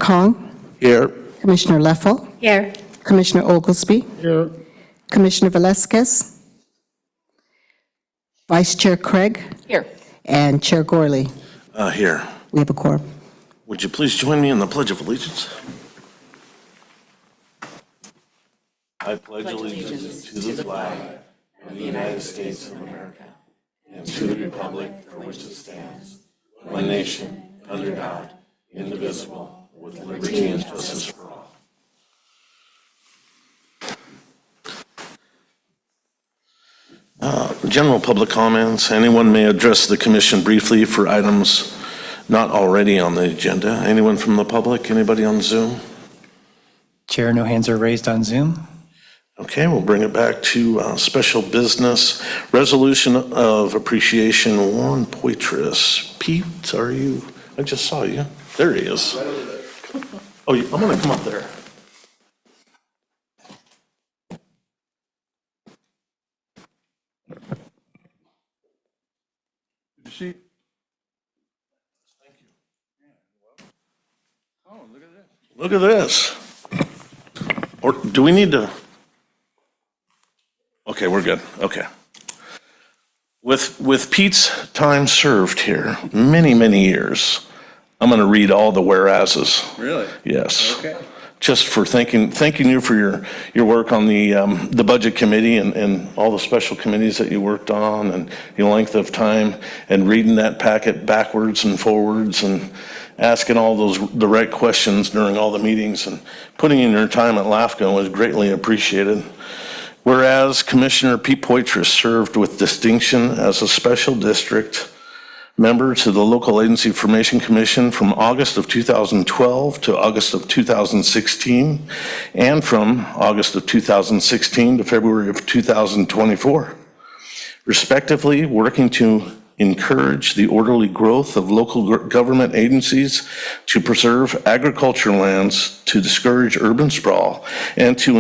Kong, Here. Commissioner Leffel, Here. Commissioner Oglesby, Here. Commissioner Velasquez, Vice Chair Craig, Here. and Chair Gorley. Here. We have a quorum. Would you please join me in the Pledge of Allegiance? I pledge allegiance to the flag of the United States of America and to the republic for which it stands, one nation, under God, indivisible, with liberty and justice for all. General public comments. Anyone may address the commission briefly for items not already on the agenda. Anyone from the public? Anybody on Zoom? Chair, no hands are raised on Zoom. Okay, we'll bring it back to special business. Resolution of appreciation, Warren Poitras. Pete, are you? I just saw you. There he is. Oh, I'm going to come up there. Good to see you. Thank you. Oh, look at this. Look at this. Or do we need to? Okay, we're good. Okay. With Pete's time served here, many, many years, I'm going to read all the whereases. Really? Yes. Okay. Just for thanking you for your work on the budget committee and all the special committees that you worked on and your length of time and reading that packet backwards and forwards and asking all the right questions during all the meetings and putting in your time at LAFCO was greatly appreciated. Whereas Commissioner Pete Poitras served with distinction as a special district member to the Local Agency Information Commission from August of 2012 to August of 2016, and from August of 2016 to February of 2024, respectively, working to encourage the orderly growth of local government agencies, to preserve agricultural lands, to discourage urban sprawl, and to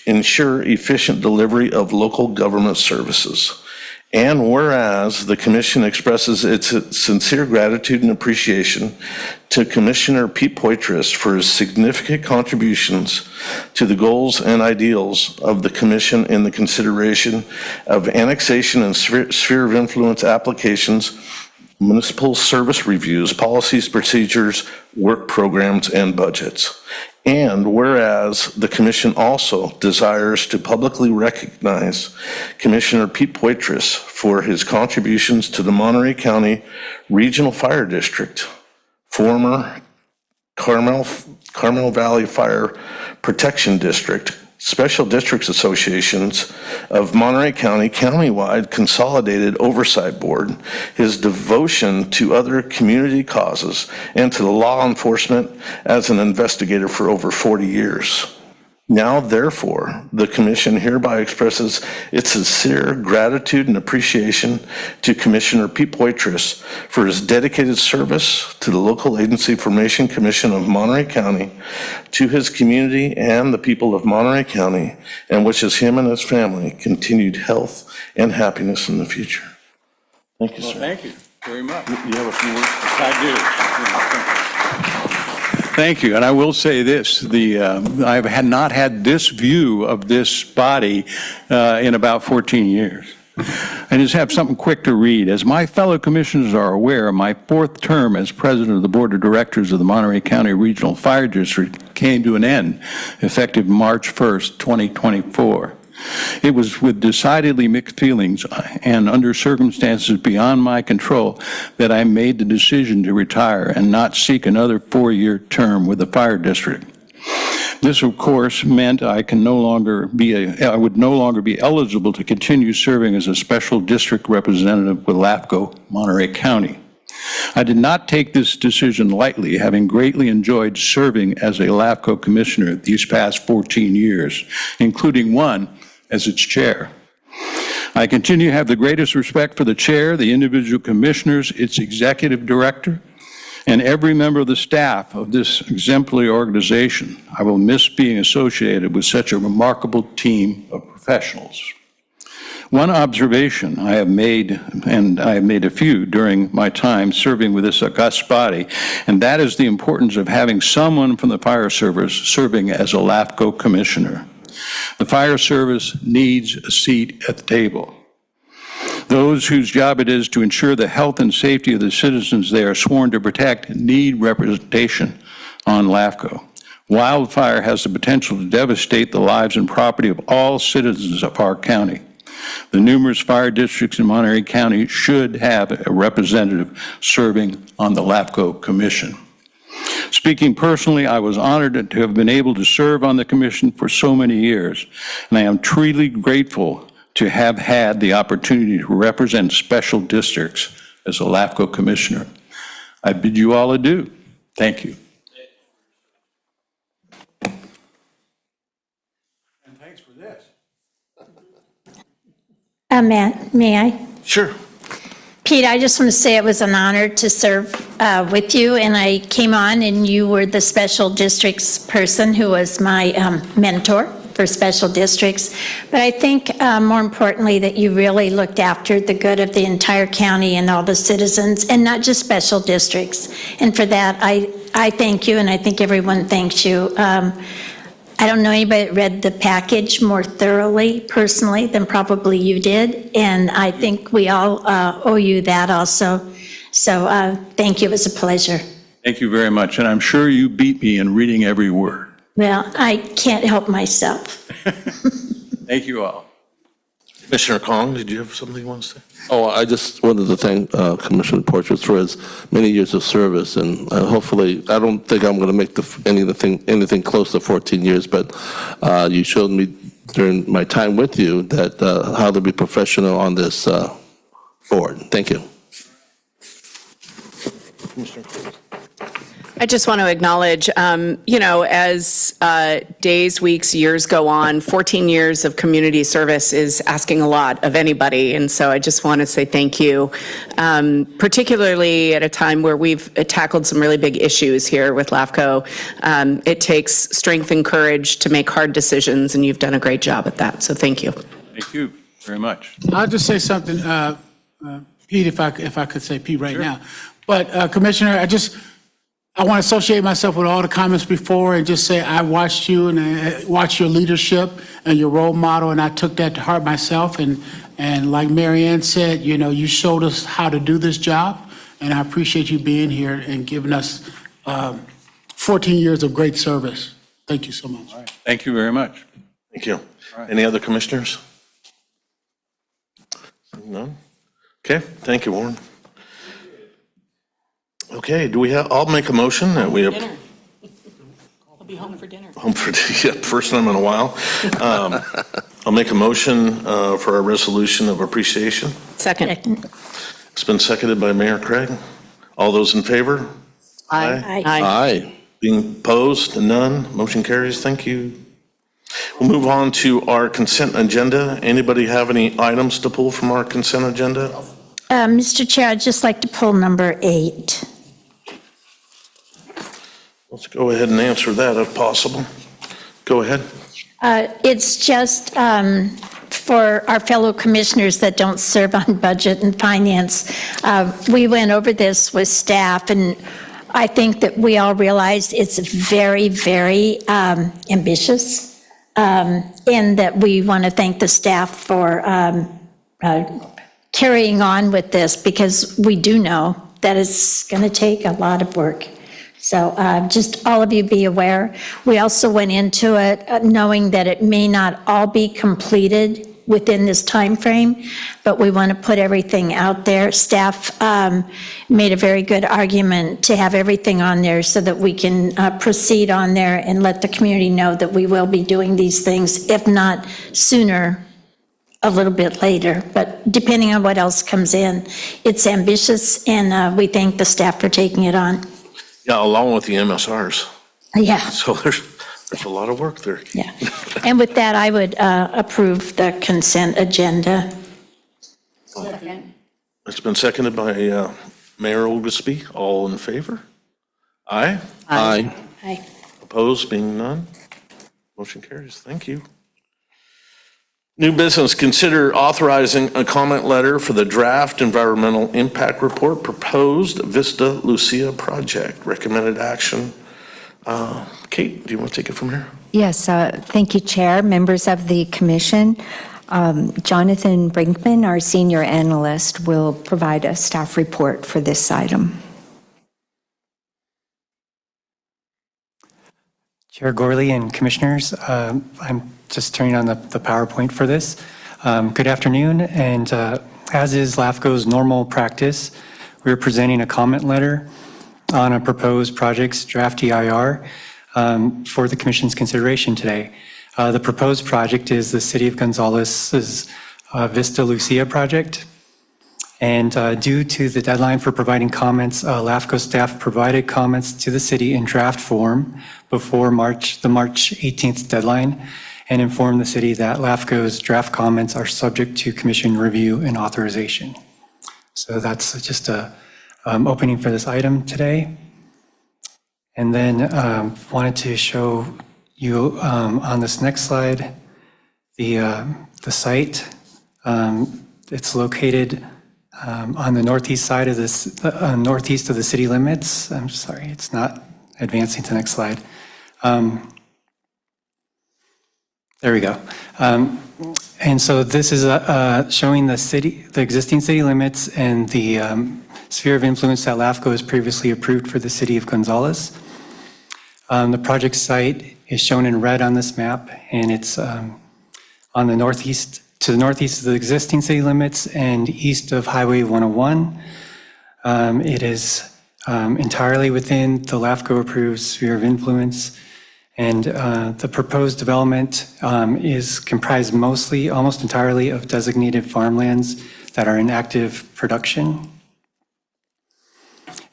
ensure efficient delivery of local government services. And whereas the Commission expresses its sincere gratitude and appreciation to Commissioner Pete Poitras for his significant contributions to the goals and ideals of the Commission in the consideration of annexation and sphere of influence applications, municipal service reviews, policies, procedures, work programs, and budgets. And whereas the Commission also desires to publicly recognize Commissioner Pete Poitras for his contributions to the Monterey County Regional Fire District, former Carmel Valley Fire Protection District, Special Districts Associations of Monterey County, Countywide Consolidated Oversight Board, his devotion to other community causes, and to the law enforcement as an investigator for over 40 years. Now, therefore, the Commission hereby expresses its sincere gratitude and appreciation to Commissioner Pete Poitras for his dedicated service to the Local Agency Information Commission of Monterey County, to his community and the people of Monterey County, and wishes him and his family continued health and happiness in the future. Thank you, Well, sir. thank you very much. You have a few words? I do. Thank you. And I will say this, I have not had this view of this body in about 14 years. I just have something quick to read. As my fellow commissioners are aware, my fourth term as president of the Board of Directors of the Monterey County Regional Fire District came to an end effective March 1st, 2024. It was with decidedly mixed feelings and under circumstances beyond my control that I made the decision to retire and not seek another 4-year term with the fire district. This, of course, meant I would no longer be eligible to continue serving as a special district representative with LAFCO, Monterey County. I did not take this decision lightly, having greatly enjoyed serving as a LAFCO commissioner these past 14 years, including one as its chair. I continue to have the greatest respect for the chair, the individual commissioners, its executive director, and every member of the staff of this exemplary organization. I will miss being associated with such a remarkable team of professionals. One observation I have made, and I have made a few during my time serving with this august body, and that is the importance of having someone from the fire service serving as a LAFCO commissioner. The fire service needs a seat at the table. Those whose job it is to ensure the health and safety of the citizens they are sworn to protect need representation on LAFCO. Wildfire has the potential to devastate the lives and property of all citizens of our county. The numerous fire districts in Monterey County should have a representative serving on the LAFCO Commission. Speaking personally, I was honored to have been able to serve on the commission for so many years, and I am truly grateful to have had the opportunity to represent special districts as a LAFCO commissioner. I bid you all adieu. Thank you. And thanks for this. May I? Sure. Pete, I just want to say it was an honor to serve with you, and I came on and you were the special districts person who was my mentor for special districts. But I think more importantly that you really looked after the good of the entire county and all the citizens, and not just special districts. And for that, I thank you, and I think everyone thanks you. I don't know anybody that read the package more thoroughly, personally, than probably you did, and I think we all owe you that also. So thank you, it was a pleasure. Thank you very much, and I'm sure you beat me in reading every word. Well, I can't help myself. Thank you all. Commissioner Kong, did you have something you want to say? Oh, I just wanted to thank Commissioner Porteous for his many years of service, and hopefully, I don't think I'm going to make anything close to 14 years, but you showed me during my time with you that how to be professional on this board. Thank you. I just want to acknowledge, as days, weeks, years go on, 14 years of community service is asking a lot of anybody. And so I just want to say thank you, particularly at a time where we've tackled some really big issues here with LAFCO. It takes strength and courage to make hard decisions, and you've done a great job at that. So thank you. Thank you very much. I'll just say something, Pete, if I could say Pete right now. But Commissioner, I want to associate myself with all the comments before and just say I watched you and I watched your leadership and your role model, and I took that to heart myself. And like Mary Ann said, you showed us how to do this job, and I appreciate you being here and giving us 14 years of great service. Thank you so much. Thank you very much. Thank you. Any other commissioners? None? Okay, thank you, Warren. Okay, I'll make a motion that we have. I'll be home for dinner. First time in a while. I'll make a motion for a resolution of appreciation. Second. It's been seconded by Mayor Craig. All those in favor? Aye. Aye. Being opposed? None. Motion carries. Thank you. We'll move on to our consent agenda. Anybody have any items to pull from our consent agenda? Mr. Chair, I'd just like to pull number 8. Let's go ahead and answer that if possible. Go ahead. It's just for our fellow commissioners that don't serve on budget and finance. We went over this with staff, and I think that we all realized it's very, very ambitious, and that we want to thank the staff for carrying on with this, because we do know that it's going to take a lot of work. So just all of you be aware. We also went into it knowing that it may not all be completed within this time frame, but we want to put everything out there. Staff made a very good argument to have everything on there so that we can proceed on there and let the community know that we will be doing these things, if not sooner, a little bit later, but depending on what else comes in. It's ambitious, and we thank the staff for taking it on. Yeah, along with the MSRs. Yeah, So there's a lot of work there. yeah. And with that, I would approve the consent agenda. It's been seconded by Mayor Oglesby. All in favor? Aye. Aye. Aye. Opposed, being none? Motion carries. Thank you. New business, consider authorizing a comment letter for the draft environmental impact report proposed Vista Lucia project. Recommended action. Kate, do you want to take it from here? Yes, thank you, Chair, members of the commission. Jonathan Brinkman, our senior analyst, will provide a staff report for this item. Chair Gorley and Commissioners, I'm just turning on the PowerPoint for this. Good afternoon, and as is LAFCO's normal practice, we're presenting a comment letter on a proposed project's draft EIR for the Commission's consideration today. The proposed project is the City of Gonzalez's Vista Lucia project. And due to the deadline for providing comments, LAFCO staff provided comments to the city in draft form before the March 18th deadline, and informed the city that LAFCO's draft comments are subject to commission review and authorization. So that's just a opening for this item today. And then wanted to show you on this next slide the site. It's located on the northeast side of this, northeast of the city limits. I'm sorry, it's not advancing to the next slide. There we go. And so this is showing the existing city limits and the sphere of influence that LAFCO has previously approved for the city of Gonzalez. The project site is shown in red on this map, and it's on the northeast, to the northeast of the existing city limits and east of Highway 101. It is entirely within the LAFCO approved sphere of influence, and the proposed development is comprised mostly, almost entirely of designated farmlands that are in active production.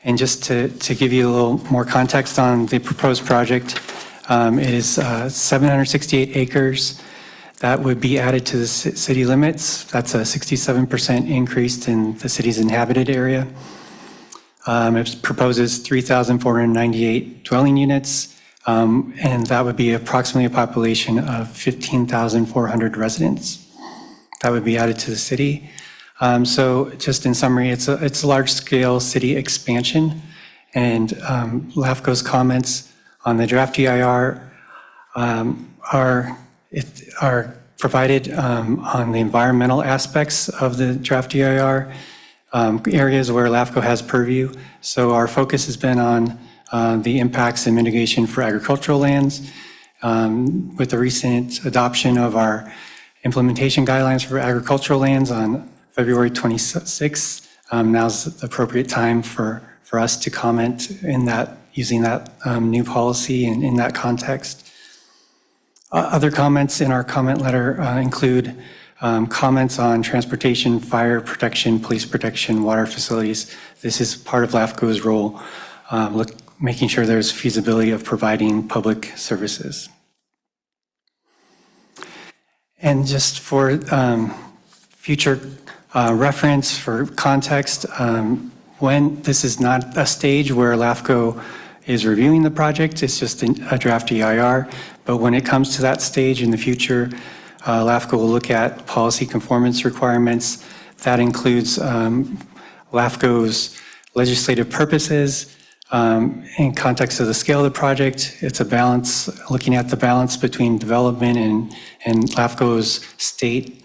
And just to give you a little more context on the proposed project, it is 768 acres that would be added to the city limits. That's a 67% increase in the city's inhabited area. It proposes 3,498 dwelling units, and that would be approximately a population of 15,400 residents that would be added to the city. So just in summary, it's a large-scale city expansion, and LAFCO's comments on the draft EIR are provided on the environmental aspects of the draft EIR, areas where LAFCO has purview. So our focus has been on the impacts and mitigation for agricultural lands. With the recent adoption of our implementation guidelines for agricultural lands on February 26th, now's the appropriate time for us to comment in that, using that new policy and in that context. Other comments in our comment letter include comments on transportation, fire protection, police protection, water facilities. This is part of LAFCO's role, making sure there's feasibility of providing public services. And just for future reference, for context, when this is not a stage where LAFCO is reviewing the project, it's just a draft EIR. But when it comes to that stage in the future, LAFCO will look at policy conformance requirements. That includes LAFCO's legislative purposes. In context of the scale of the project, it's a balance, looking at the balance between development and LAFCO's state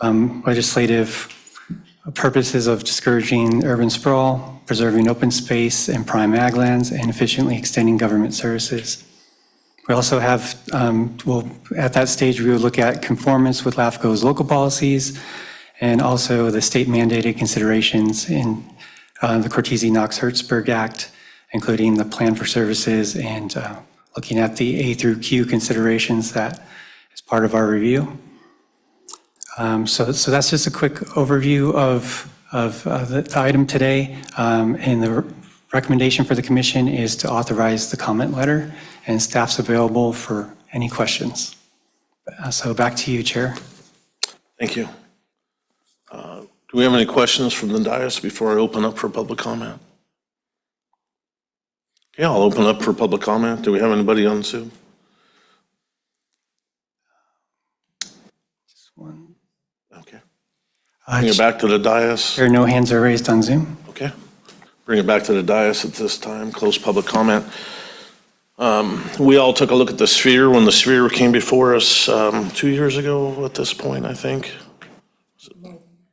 legislative purposes of discouraging urban sprawl, preserving open space and prime ag lands, and efficiently extending government services. We also have, at that stage, we would look at conformance with LAFCO's local policies and also the state mandated considerations in the Cortese-Knox-Hertzberg Act, including the plan for services and looking at the A through Q considerations that is part of our review. So that's just a quick overview of the item today. And the recommendation for the commission is to authorize the comment letter, and staff's available for any questions. So back to you, Chair. Thank you. Do we have any questions from the dais before I open up for public comment? Okay, I'll open up for public comment. Do we have anybody on Zoom? Just one. Bring it back to the dais. There are no hands are raised on Zoom. Okay. Bring it back to the dais at this time. Close public comment. We all took a look at the sphere when the sphere came before us 2 years ago at this point, I think.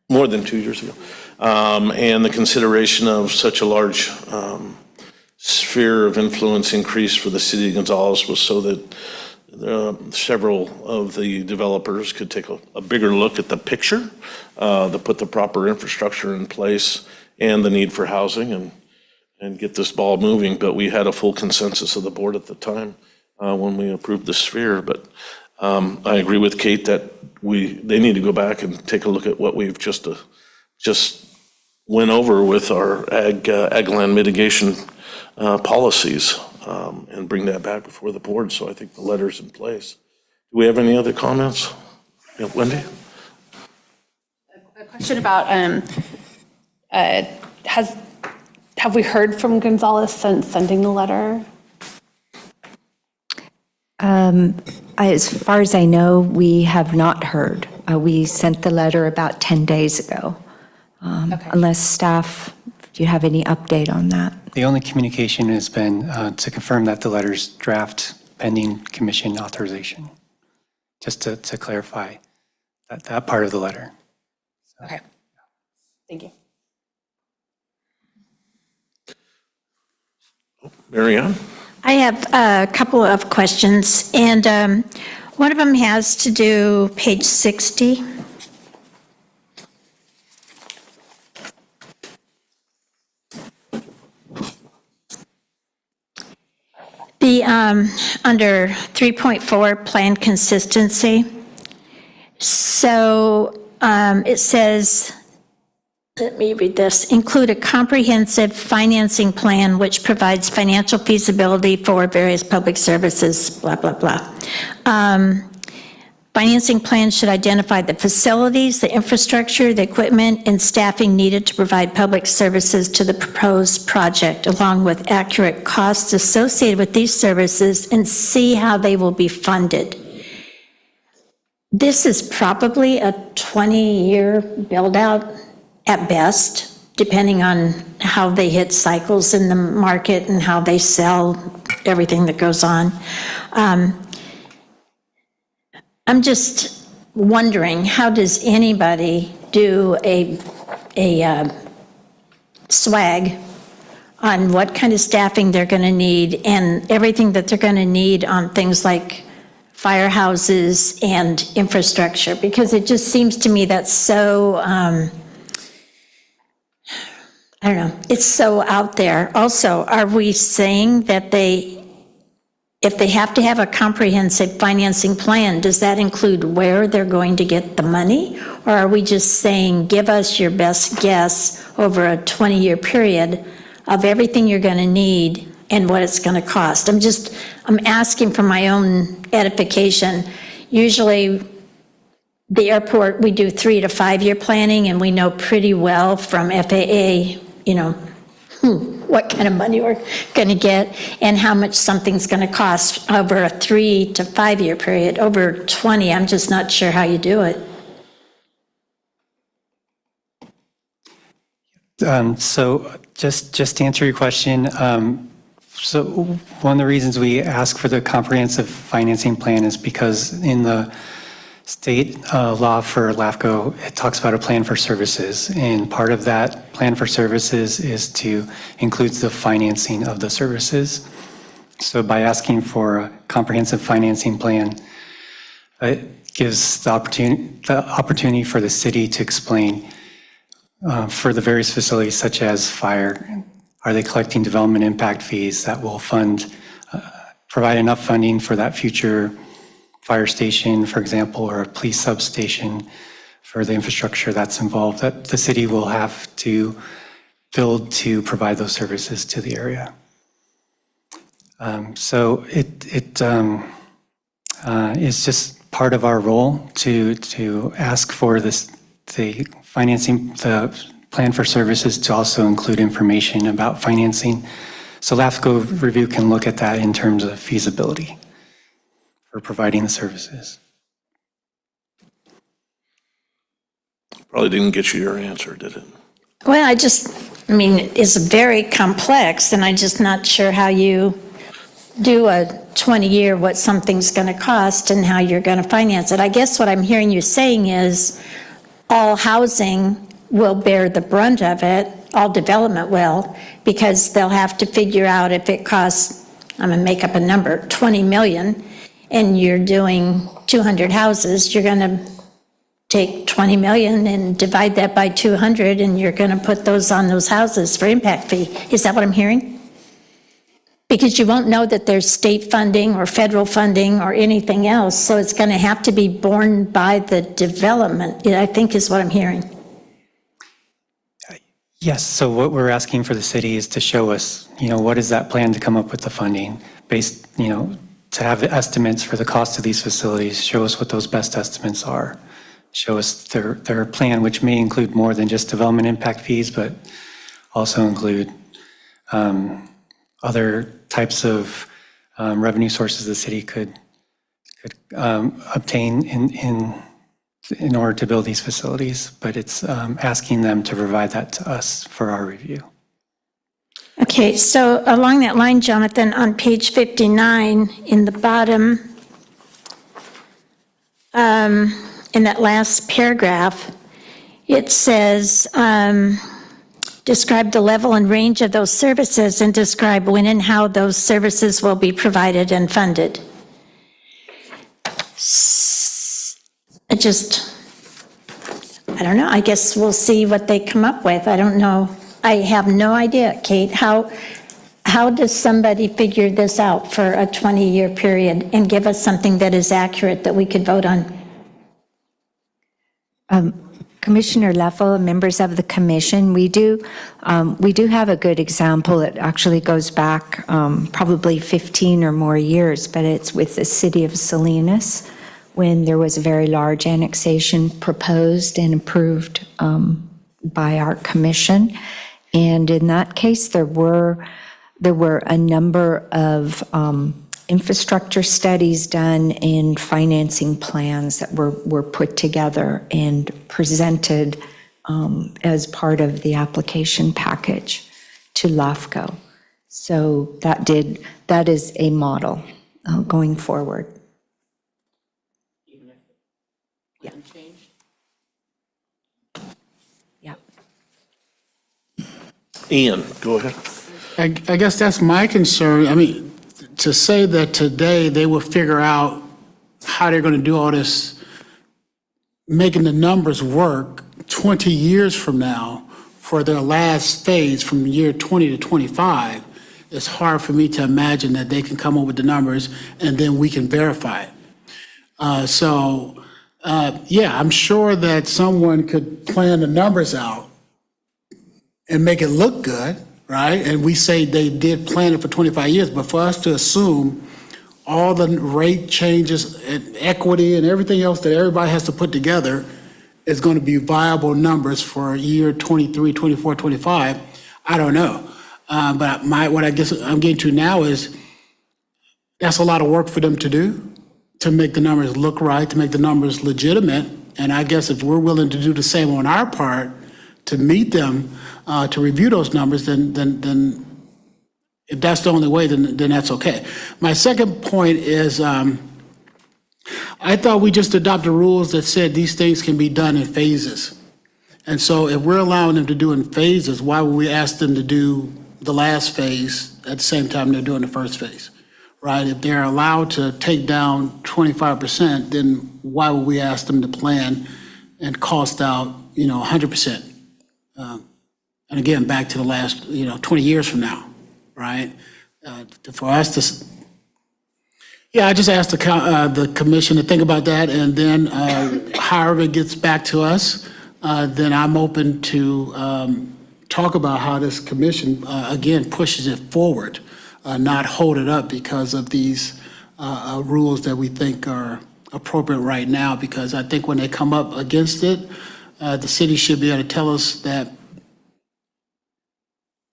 More than 2 years ago. And the consideration of such a large sphere of influence increase for the city of Gonzales was so that several of the developers could take a bigger look at the picture, to put the proper infrastructure in place and the need for housing and get this ball moving. But we had a full consensus of the board at the time when we approved the sphere. But I agree with Kate that they need to go back and take a look at what we've just went over with our ag land mitigation policies, and bring that back before the board. So I think the letter's in place. Do we have any other comments? Yeah, Wendy? A question about, have we heard from Gonzales since sending the letter? As far as I know, we have not heard. We sent the letter about 10 days ago. Okay. Unless staff, do you have any update on that? The only communication has been to confirm that the letter's draft pending commission authorization, just to clarify that part of the letter. Okay. Thank you. Mary Ann? I have a couple of questions, and one of them has to do page 60. The, under 3.4, plan consistency. So it says, let me read this, include a comprehensive financing plan which provides financial feasibility for various public services, blah, blah, blah. Financing plan should identify the facilities, the infrastructure, the equipment, and staffing needed to provide public services to the proposed project, along with accurate costs associated with these services, and see how they will be funded. This is probably a 20-year build-out at best, depending on how they hit cycles in the market and how they sell, everything that goes on. I'm just wondering, how does anybody do a swag on what kind of staffing they're going to need and everything that they're going to need on things like firehouses and infrastructure? Because it just seems to me that's so, I don't know, it's so out there. Also, are we saying that if they have to have a comprehensive financing plan, does that include where they're going to get the money? Or are we just saying, give us your best guess over a 20-year period of everything you're going to need and what it's going to cost? I'm asking for my own edification. Usually, the airport, we do 3 to 5 year planning, and we know pretty well from FAA, what kind of money we're going to get and how much something's going to cost over a 3 to 5 year period. Over 20, I'm just not sure how you do it. So just to answer your question, so one of the reasons we ask for the comprehensive financing plan is because in the state law for LAFCO, it talks about a plan for services, and part of that plan for services is to include the financing of the services. So by asking for a comprehensive financing plan, it gives the opportunity for the city to explain for the various facilities such as fire, are they collecting development impact fees that will provide enough funding for that future fire station, for example, or a police substation for the infrastructure that's involved that the city will have to build to provide those services to the area. So it is just part of our role to ask for the financing, the plan for services to also include information about financing. So LAFCO review can look at that in terms of feasibility for providing the services. Probably didn't get you your answer, did it? Well, I mean, it's very complex, and I'm just not sure how you do a 20-year, what something's going to cost and how you're going to finance it. I guess what I'm hearing you saying is all housing will bear the brunt of it, all development will, because they'll have to figure out if it costs, I'm going to make up a number, 20 million, and you're doing 200 houses, you're going to take 20 million and divide that by 200, and you're going to put those on those houses for impact fee. Is that what I'm hearing? Because you won't know that there's state funding or federal funding or anything else, so it's going to have to be borne by the development, I think is what I'm hearing. Yes, so what we're asking for the city is to show us, what is that plan to come up with the funding based, to have estimates for the cost of these facilities, show us what those best estimates are, show us their plan, which may include more than just development impact fees, but also include other types of revenue sources the city could obtain in order to build these facilities, but it's asking them to provide that to us for our review. Okay, so along that line, Jonathan, on page 59, in the bottom, in that last paragraph, it says, describe the level and range of those services and describe when and how those services will be provided and funded. I don't know, I guess we'll see what they come up with. I don't know. I have no idea, Kate. How does somebody figure this out for a 20-year period and give us something that is accurate that we could vote on? Commissioner Leffel, members of the commission, we do have a good example. It actually goes back probably 15 or more years, but it's with the city of Salinas when there was a very large annexation proposed and approved by our commission. And in that case, there were a number of infrastructure studies done and financing plans that were put together and presented as part of the application package to LAFCO. So that is a model going forward. Yeah. Ian, go ahead. I guess that's my concern. I mean, to say that today they will figure out how they're going to do all this, making the numbers work 20 years from now for their last phase from year 20 to 25, it's hard for me to imagine that they can come up with the numbers and then we can verify it. Yeah, I'm sure that someone could plan the numbers out and make it look good, right? And we say they did plan it for 25 years, but for us to assume all the rate changes and equity and everything else that everybody has to put together is going to be viable numbers for year 23, 24, 25, I don't know. But what I guess I'm getting to now is that's a lot of work for them to do, to make the numbers look right, to make the numbers legitimate. And I guess if we're willing to do the same on our part to meet them, to review those numbers, then if that's the only way, then that's okay. My second point is I thought we just adopted rules that said these things can be done in phases. And so if we're allowing them to do in phases, why would we ask them to do the last phase at the same time they're doing the first phase, right? If they're allowed to take down 25%, then why would we ask them to plan and cost out, 100%? And again, back to the last, 20 years from now, right? For us to, I just asked the commission to think about that, and then however it gets back to us, then I'm open to talk about how this commission, again, pushes it forward, not hold it up because of these rules that we think are appropriate right now, because I think when they come up against it, the city should be able to tell us that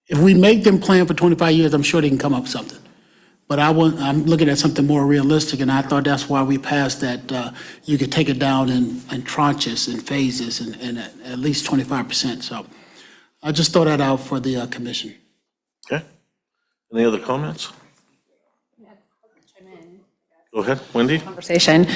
if we make them plan for 25 years, I'm sure they can come up with something. But I'm looking at something more realistic, and I thought that's why we passed that you could take it down in tranches and phases and at least 25%. So I just throw that out for the commission. Okay. Any other comments? Go ahead, Wendy. Conversation.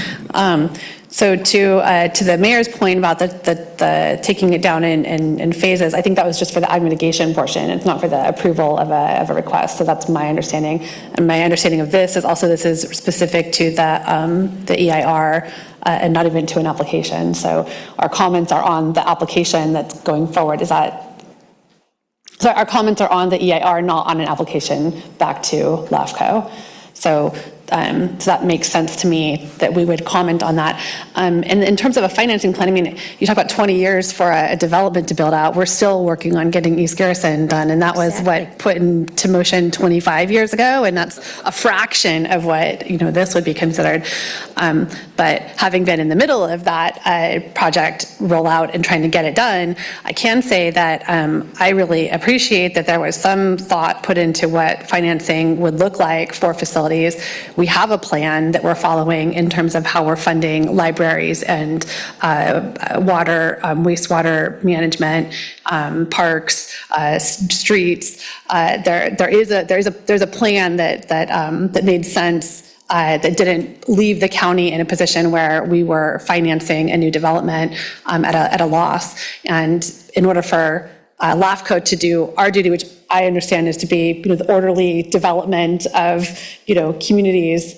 So to the mayor's point about the taking it down in phases, I think that was just for the ag mitigation portion. It's not for the approval of a request. So that's my understanding. And my understanding of this is specific to the EIR and not even to an application. So our comments are on the application that's going forward. So our comments are on the EIR, not on an application back to LAFCO. So that makes sense to me that we would comment on that. And in terms of a financing plan, I mean, you talk about 20 years for a development to build out. We're still working on getting East Garrison done, and that was what put into motion 25 years ago, and that's a fraction of what this would be considered. But having been in the middle of that project rollout and trying to get it done, I can say that I really appreciate that there was some thought put into what financing would look like for facilities. We have a plan that we're following in terms of how we're funding libraries and water, wastewater management, parks, streets. There's a plan that made sense. That didn't leave the county in a position where we were financing a new development at a loss. And in order for LAFCO to do our duty, which I understand is to be the orderly development of communities,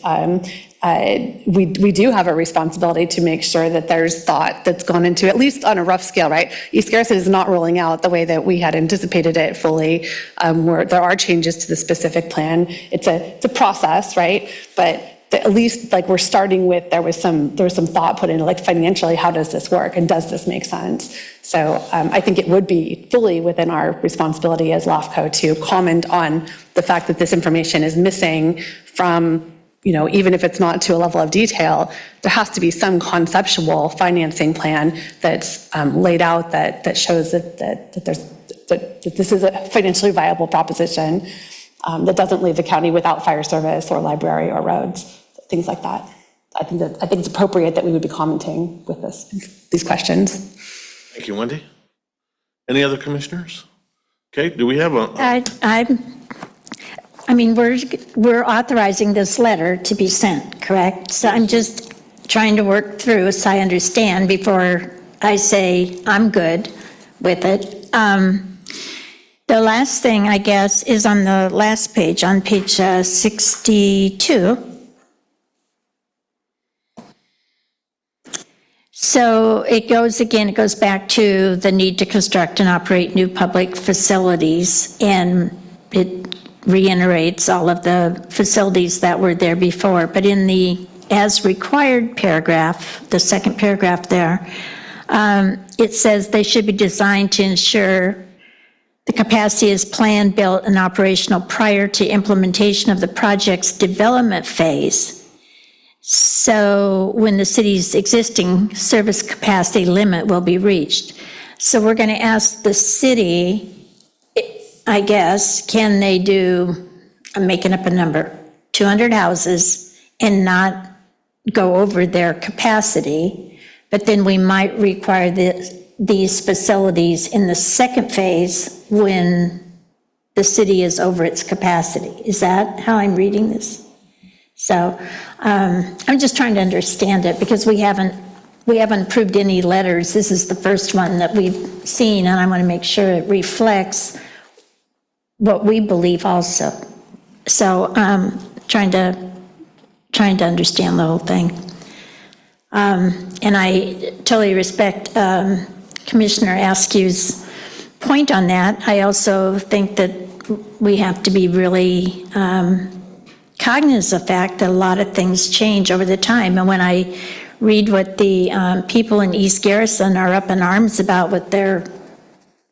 we do have a responsibility to make sure that there's thought that's gone into, at least on a rough scale, right? East Garrison is not rolling out the way that we had anticipated it fully, where there are changes to the specific plan. It's a process, right? But at least we're starting with, there was some thought put into financially, how does this work and does this make sense? So I think it would be fully within our responsibility as LAFCO to comment on the fact that this information is missing from, even if it's not to a level of detail, there has to be some conceptual financing plan that's laid out that shows that this is a financially viable proposition that doesn't leave the county without fire service or library or roads, things like that. I think it's appropriate that we would be commenting with these questions. Thank you, Wendy. Any other commissioners? Okay, do we have I mean, we're authorizing this letter to be sent, correct? So I'm just trying to work through so I understand before I say I'm good with it. The last thing, I guess, is on the last page, on page 62. So it goes back to the need to construct and operate new public facilities, and it reiterates all of the facilities that were there before. But in the as required paragraph, the second paragraph there, it says they should be designed to ensure the capacity is planned, built, and operational prior to implementation of the project's development phase. So when the city's existing service capacity limit will be reached. So we're going to ask the city, I guess, can they do, I'm making up a number, 200 houses and not go over their capacity, but then we might require these facilities in the second phase when the city is over its capacity. Is that how I'm reading this? So I'm just trying to understand it because we haven't approved any letters. This is the first one that we've seen, and I want to make sure it reflects what we believe also. So trying to understand the whole thing. And I totally respect Commissioner Askew's point on that. I also think that we have to be really cognizant of the fact that a lot of things change over the time. And when I read what the people in East Garrison are up in arms about with their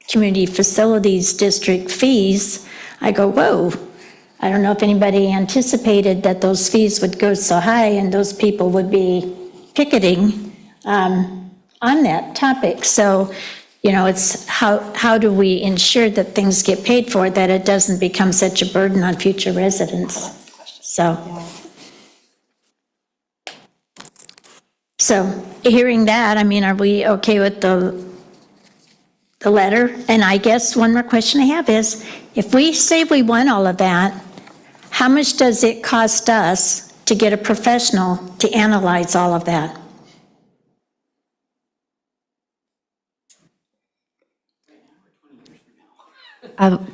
community facilities district fees, I go, whoa, I don't know if anybody anticipated that those fees would go so high and those people would be picketing on that topic. So, it's how do we ensure that things get paid for, that it doesn't become such a burden on future residents? So hearing that, I mean, are we okay with the letter? And I guess one more question I have is, if we say we want all of that, how much does it cost us to get a professional to analyze all of that?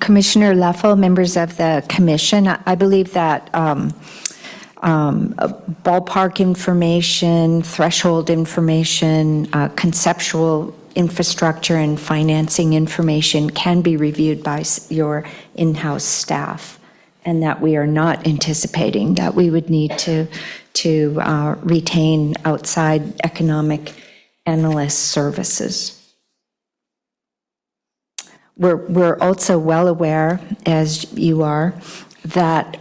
Commissioner LaFleur, members of the commission, I believe that ballpark information, threshold information, conceptual infrastructure and financing information can be reviewed by your in-house staff, and that we are not anticipating that we would need to retain outside economic analyst services. We're also well aware, as you are, that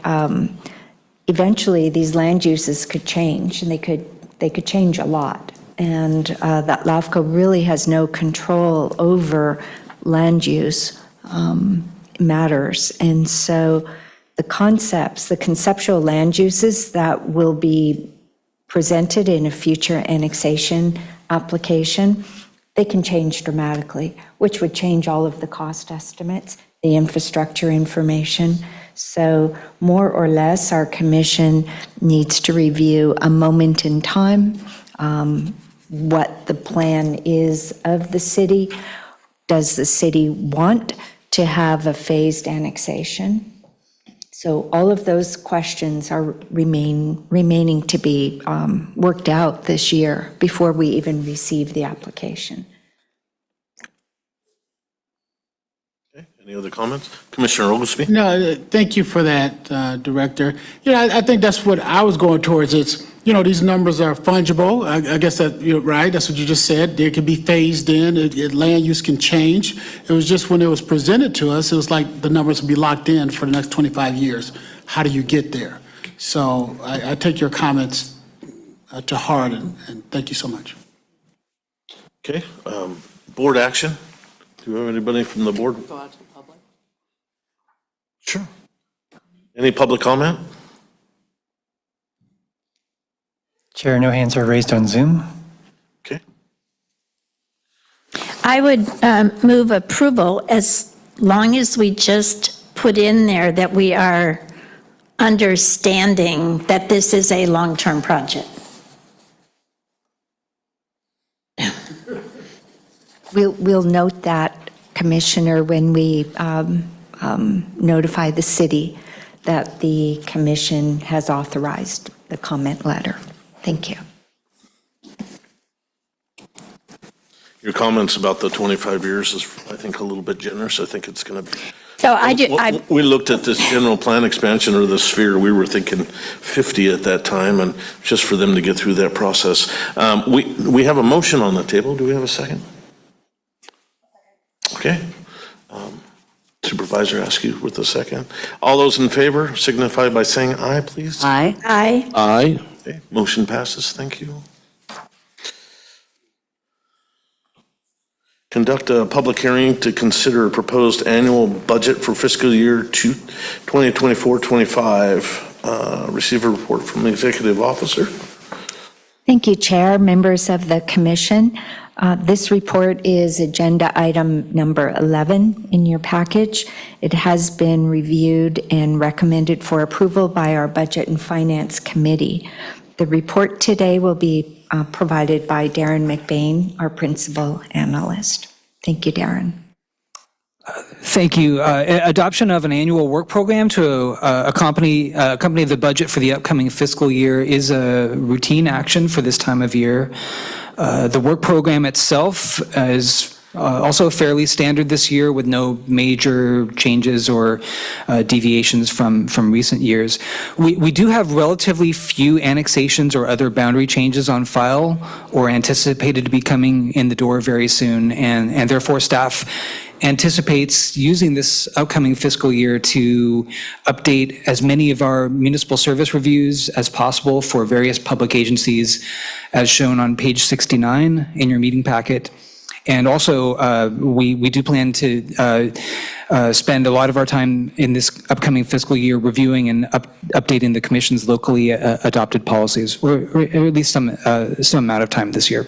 eventually these land uses could change, and they could change a lot, and that LAFCO really has no control over land use matters. And so the concepts, the conceptual land uses that will be presented in a future annexation application, they can change dramatically, which would change all of the cost estimates, the infrastructure information. So more or less, our commission needs to review a moment in time, what the plan is of the city. Does the city want to have a phased annexation? So all of those questions are remaining to be worked out this year before we even receive the application. Okay, any other comments? Commissioner Oglesby? No, thank you for that, Director. I think that's what I was going towards. It's, these numbers are fungible. I guess that, you're right, that's what you just said. They can be phased in, land use can change. It was just when it was presented to us, it was like the numbers would be locked in for the next 25 years. How do you get there? So I take your comments to heart, and thank you so much. Okay, board action. Do we have anybody from the board? Go out to the public. Sure. Any public comment? Chair, no hands are raised on Zoom. Okay. I would move approval as long as we just put in there that we are understanding that this is a long-term project. We'll note that, Commissioner, when we notify the city that the commission has authorized the comment letter. Thank you. Your comments about the 25 years is, I think, a little bit generous. I think it's going to be. So We looked at this general plan expansion or the sphere. We were thinking 50 at that time, and just for them to get through that process. We have a motion on the table. Do we have a second? Okay. Supervisor Askew with a second. All those in favor signify by saying aye, please. Aye. Aye. Aye. Okay, motion passes. Thank you. Conduct a public hearing to consider a proposed annual budget for fiscal year 2024-25. Receive a report from the executive officer. Thank you, Chair, members of the commission. This report is agenda item number 11 in your package. It has been reviewed and recommended for approval by our Budget and Finance Committee. The report today will be provided by Darren McBain, our principal analyst. Thank you, Darren. Thank you. Adoption of an annual work program to accompany the budget for the upcoming fiscal year is a routine action for this time of year. The work program itself is also fairly standard this year with no major changes or deviations from recent years. We do have relatively few annexations or other boundary changes on file or anticipated to be coming in the door very soon, and therefore staff anticipates using this upcoming fiscal year to update as many of our municipal service reviews as possible for various public agencies, as shown on page 69 in your meeting packet. And also, we do plan to spend a lot of our time in this upcoming fiscal year reviewing and updating the Commission's locally adopted policies, or at least some amount of time this year.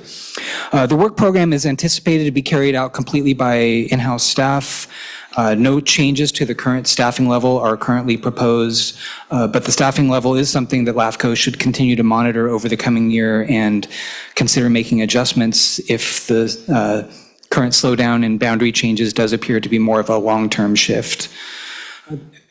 The work program is anticipated to be carried out completely by in-house staff. No changes to the current staffing level are currently proposed, but the staffing level is something that LAFCO should continue to monitor over the coming year and consider making adjustments if the current slowdown in boundary changes does appear to be more of a long-term shift.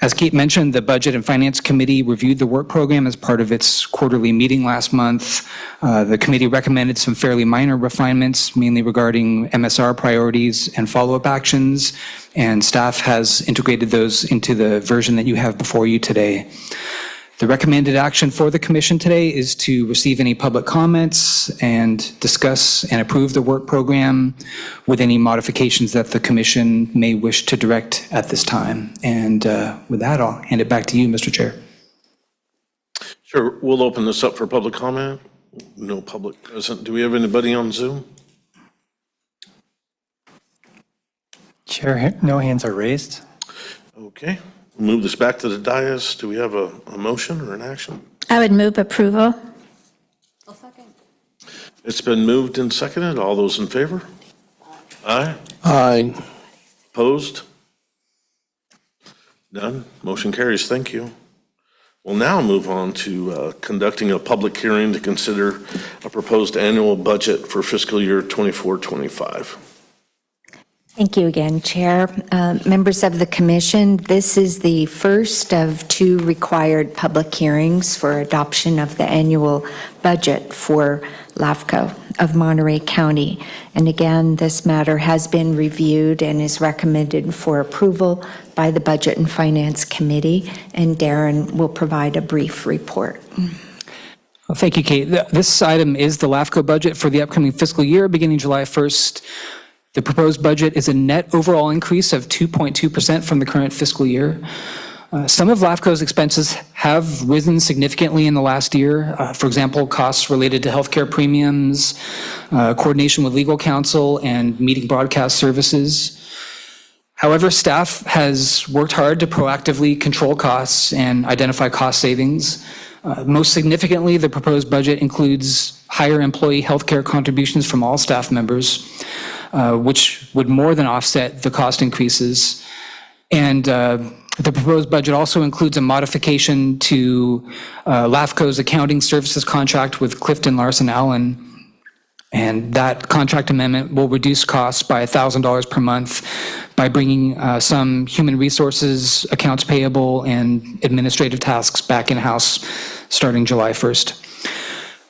As Kate mentioned, the Budget and Finance Committee reviewed the work program as part of its quarterly meeting last month. The committee recommended some fairly minor refinements, mainly regarding MSR priorities and follow-up actions, and staff has integrated those into the version that you have before you today. The recommended action for the Commission today is to receive any public comments and discuss and approve the work program with any modifications that the Commission may wish to direct at this time. And with that, I'll hand it back to you, Mr. Chair. Sure, we'll open this up for public comment. No public present. Do we have anybody on Zoom? Chair, no hands are raised. Okay, we'll move this back to the dais. Do we have a motion or an action? I would move approval. It's been moved and seconded. All those in favor? Aye. Aye. Opposed? None. Motion carries. Thank you. We'll now move on to conducting a public hearing to consider a proposed annual budget for fiscal year 24-25. Thank you again, Chair. Members of the Commission, this is the first of two required public hearings for adoption of the annual budget for LAFCO of Monterey County. And again, this matter has been reviewed and is recommended for approval by the Budget and Finance Committee, and Darren will provide a brief report. Well, thank you, Kate. This item is the LAFCO budget for the upcoming fiscal year beginning July 1st. The proposed budget is a net overall increase of 2.2% from the current fiscal year. Some of LAFCO's expenses have risen significantly in the last year. For example, costs related to healthcare premiums, coordination with legal counsel, and meeting broadcast services. However, staff has worked hard to proactively control costs and identify cost savings. Most significantly, the proposed budget includes higher employee healthcare contributions from all staff members, which would more than offset the cost increases. And the proposed budget also includes a modification to LAFCO's accounting services contract with Clifton Larson Allen. And that contract amendment will reduce costs by $1,000 per month by bringing some human resources, accounts payable, and administrative tasks back in-house starting July 1st.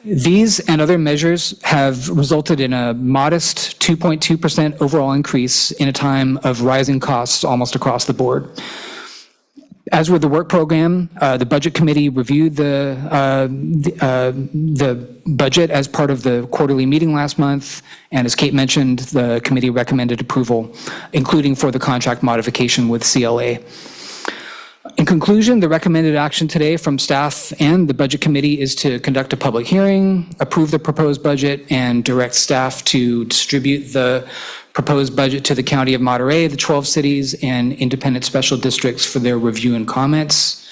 These and other measures have resulted in a modest 2.2% overall increase in a time of rising costs almost across the board. As with the work program, the Budget Committee reviewed the budget as part of the quarterly meeting last month, and as Kate mentioned, the committee recommended approval, including for the contract modification with CLA. In conclusion, the recommended action today from staff and the Budget Committee is to conduct a public hearing, approve the proposed budget, and direct staff to distribute the proposed budget to the County of Monterey, the 12 cities, and independent special districts for their review and comments.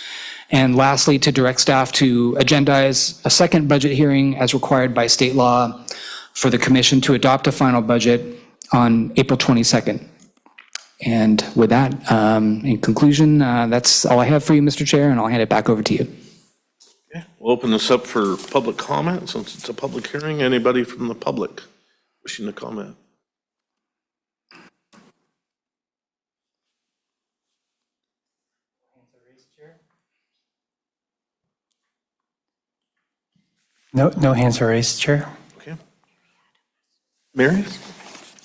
And lastly, to direct staff to agendize a second budget hearing as required by state law for the Commission to adopt a final budget on April 22nd. And with that, in conclusion, that's all I have for you, Mr. Chair, and I'll hand it back over to you. Okay, we'll open this up for public comment since it's a public hearing. Anybody from the public wishing to comment? No hands are raised, Chair. Okay. Mary?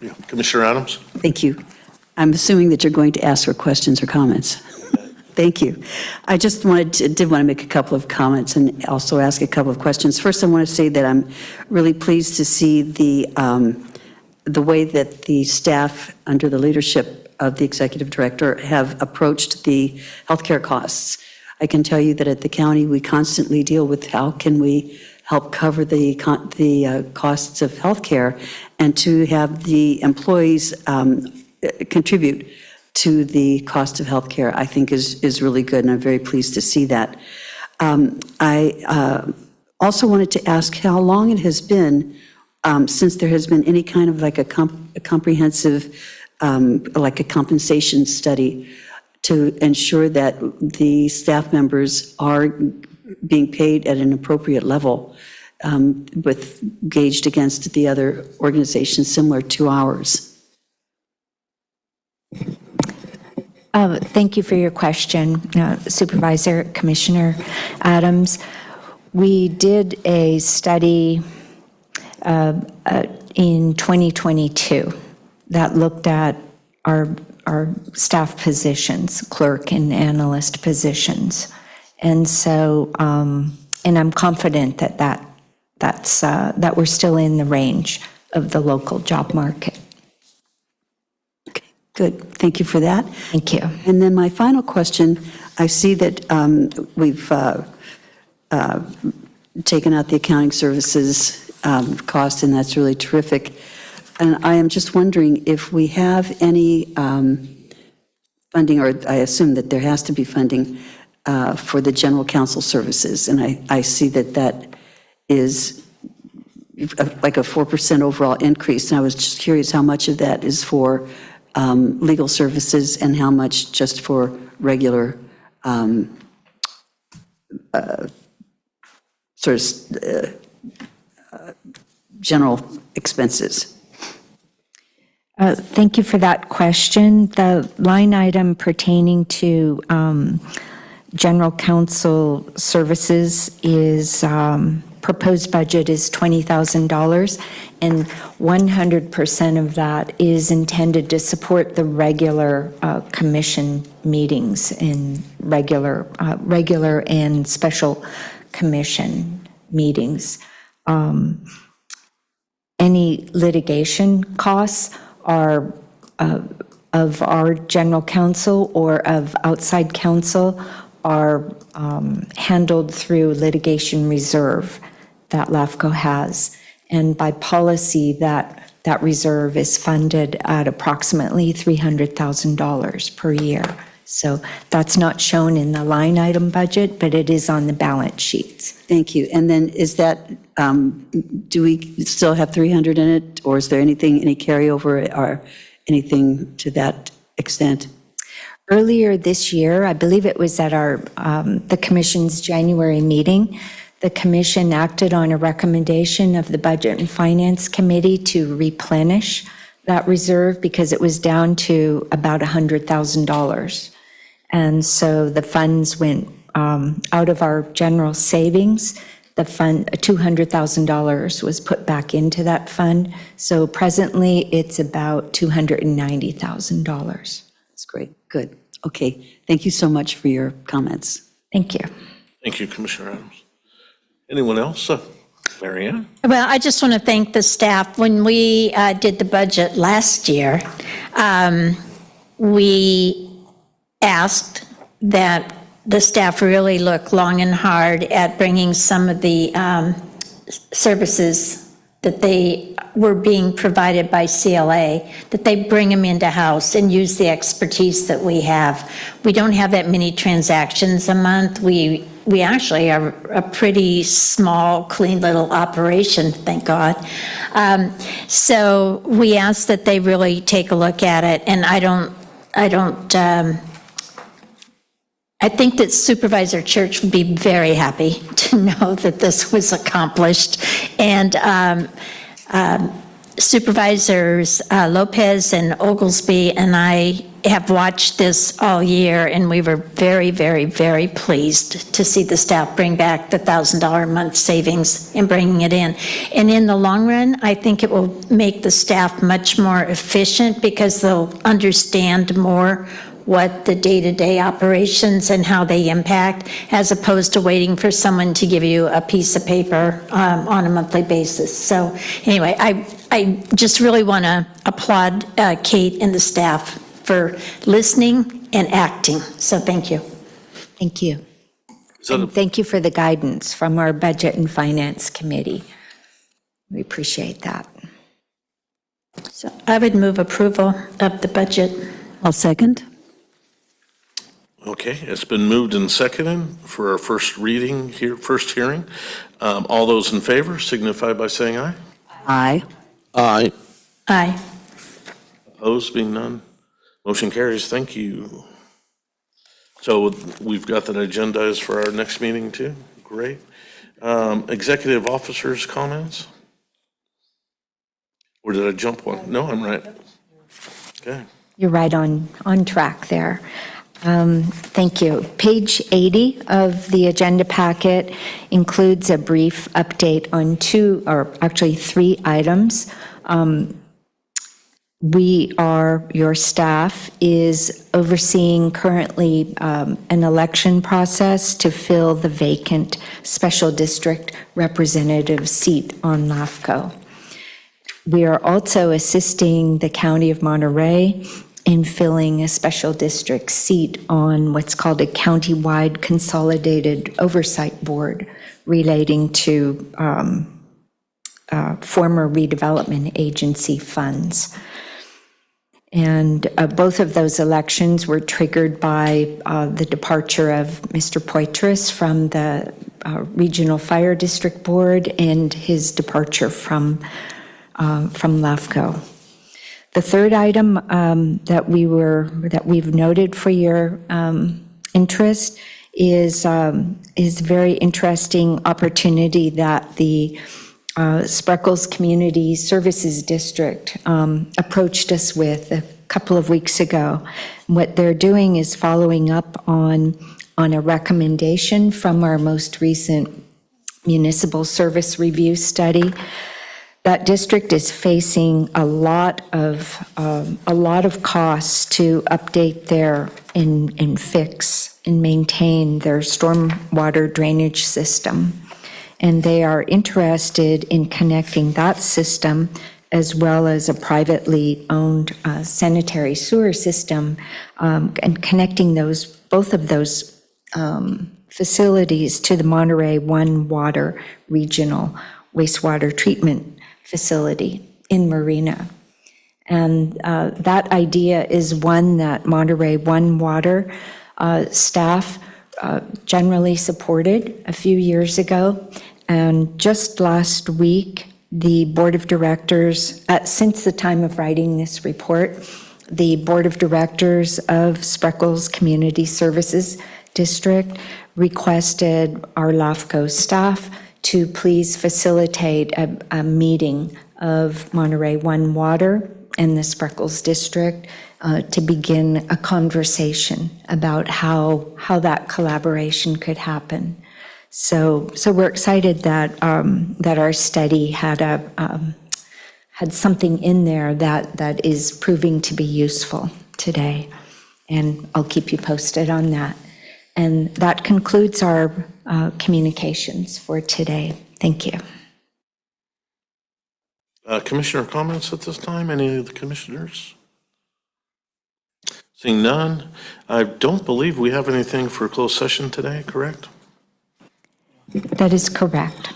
Yeah, Commissioner Adams? Thank you. I'm assuming that you're going to ask for questions or comments. Thank you. I just did want to make a couple of comments and also ask a couple of questions. First, I want to say that I'm really pleased to see the way that the staff under the leadership of the executive director have approached the healthcare costs. I can tell you that at the county, we constantly deal with how can we help cover the costs of healthcare, and to have the employees contribute to the cost of healthcare, I think is really good, and I'm very pleased to see that. I also wanted to ask how long it has been since there has been any kind of like a comprehensive, like a compensation study to ensure that the staff members are being paid at an appropriate level, with gauged against the other organizations similar to ours. Thank you for your question, Supervisor, Commissioner Adams. We did a study in 2022 that looked at our staff positions, clerk and analyst positions. And so, and I'm confident that we're still in the range of the local job market. Good, thank you for that. Thank you. And then my final question, I see that we've taken out the accounting services cost, and that's really terrific. And I am just wondering if we have any funding, or I assume that there has to be funding for the general counsel services. And I see that is like a 4% overall increase. And I was just curious how much of that is for legal services and how much just for regular sort of general expenses. Thank you for that question. The line item pertaining to general counsel services is proposed budget is $20,000, and 100% of that is intended to support the regular commission meetings and regular and special commission meetings. Any litigation costs are of our general counsel or of outside counsel are handled through litigation reserve that LAFCO has. And by policy, that reserve is funded at approximately $300,000 per year. So that's not shown in the line item budget, but it is on the balance sheets. Thank you. And then is that, do we still have 300 in it, or is there anything, any carryover or anything to that extent? Earlier this year, I believe it was at the Commission's January meeting, the Commission acted on a recommendation of the Budget and Finance Committee to replenish that reserve because it was down to about $100,000. And so the funds went out of our general savings. The fund, $200,000 was put back into that fund. So presently, it's about $290,000. That's great. Good. Okay. Thank you so much for your comments. Thank you. Thank you, Commissioner Adams. Anyone else? Mary Ann? Well, I just want to thank the staff. When we did the budget last year, we asked that the staff really look long and hard at bringing some of the services that they were being provided by CLA, that they bring them into house and use the expertise that we have. We don't have that many transactions a month. We actually are a pretty small, clean little operation, thank God. So we ask that they really take a look at it, and I think that Supervisor Church would be very happy to know that this was accomplished. And Supervisors Lopez and Oglesby and I have watched this all year, and we were very, very, very pleased to see the staff bring back the $1,000 a month savings and bringing it in. And in the long run, I think it will make the staff much more efficient because they'll understand more what the day-to-day operations and how they impact, as opposed to waiting for someone to give you a piece of paper on a monthly basis. So anyway, I just really want to applaud Kate and the staff for listening and acting. So thank you. Thank you. And thank you for the guidance from our Budget and Finance Committee. We appreciate that. So I would move approval of the budget I'll second. Okay, it's been moved and seconded for our first reading here, first hearing. All those in favor signify by saying aye. Aye. Aye. Aye. Opposed, being none. Motion carries. Thank you. So we've got that agendized for our next meeting too. Great. Executive officers' comments? Or did I jump one? No, I'm right. Okay. You're right on track there. Thank you. Page 80 of the agenda packet includes a brief update on three items. Your staff is overseeing currently an election process to fill the vacant special district representative seat on LAFCO. We are also assisting the County of Monterey in filling a special district seat on what's called a countywide consolidated oversight board relating to former redevelopment agency funds. And both of those elections were triggered by the departure of Mr. Poitras from the Regional Fire District Board and his departure from LAFCO. The third item that we've noted for your interest is a very interesting opportunity that the Spreckles Community Services District approached us with a couple of weeks ago. What they're doing is following up on a recommendation from our most recent municipal service review study. That district is facing a lot of costs to update and fix and maintain their stormwater drainage system. And they are interested in connecting that system as well as a privately owned sanitary sewer system and connecting both of those facilities to the Monterey One Water Regional Wastewater Treatment Facility in Marina. And that idea is one that Monterey One Water staff generally supported a few years ago. And just last week, the Board of Directors, since the time of writing this report, the Board of Directors of Spreckles Community Services District requested our LAFCO staff to please facilitate a meeting of Monterey One Water and the Spreckles District to begin a conversation about how that collaboration could happen. So we're excited that our study had something in there that is proving to be useful today, and I'll keep you posted on that. And that concludes our communications for today. Thank you. Commissioner comments at this time? Any of the commissioners? Seeing none, I don't believe we have anything for closed session today, correct? That is correct.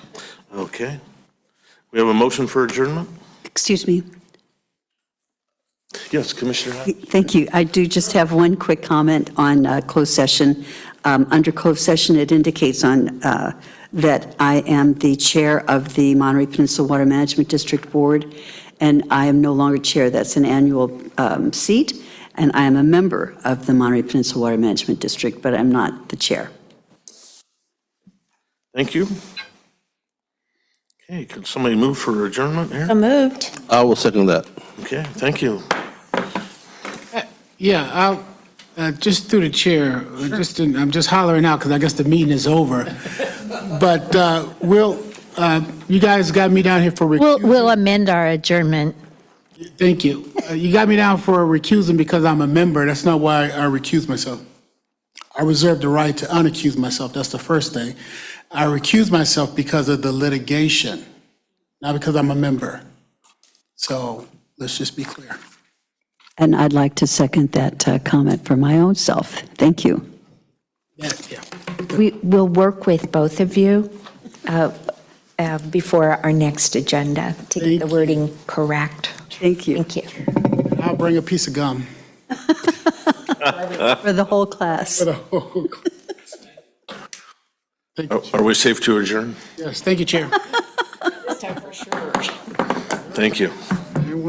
Okay. We have a motion for adjournment? Excuse me. Yes, Commissioner. Thank you. I do just have one quick comment on closed session. Under closed session, it indicates that I am the chair of the Monterey Peninsula Water Management District Board, and I am no longer chair. That's an annual seat, and I am a member of the Monterey Peninsula Water Management District, but I'm not the chair. Thank you. Okay, could somebody move for adjournment here? So moved. I will second that. Okay, thank you. Yeah, I'll, just through the chair, I'm just hollering out because I guess the meeting is over. But you guys got me down here for recusing. We'll amend our adjournment. Thank you. You got me down for recusing because I'm a member. That's not why I recuse myself. I reserve the right to unaccuse myself. That's the first thing. I recuse myself because of the litigation, not because I'm a member. So let's just be clear. And I'd like to second that comment for my own self. Thank you. Yeah. We will work with both of you before our next agenda to get the wording correct. Thank you. Thank you. I'll bring a piece of gum. For the whole class. Are we safe to adjourn? Yes, thank you, Chair. Thank you.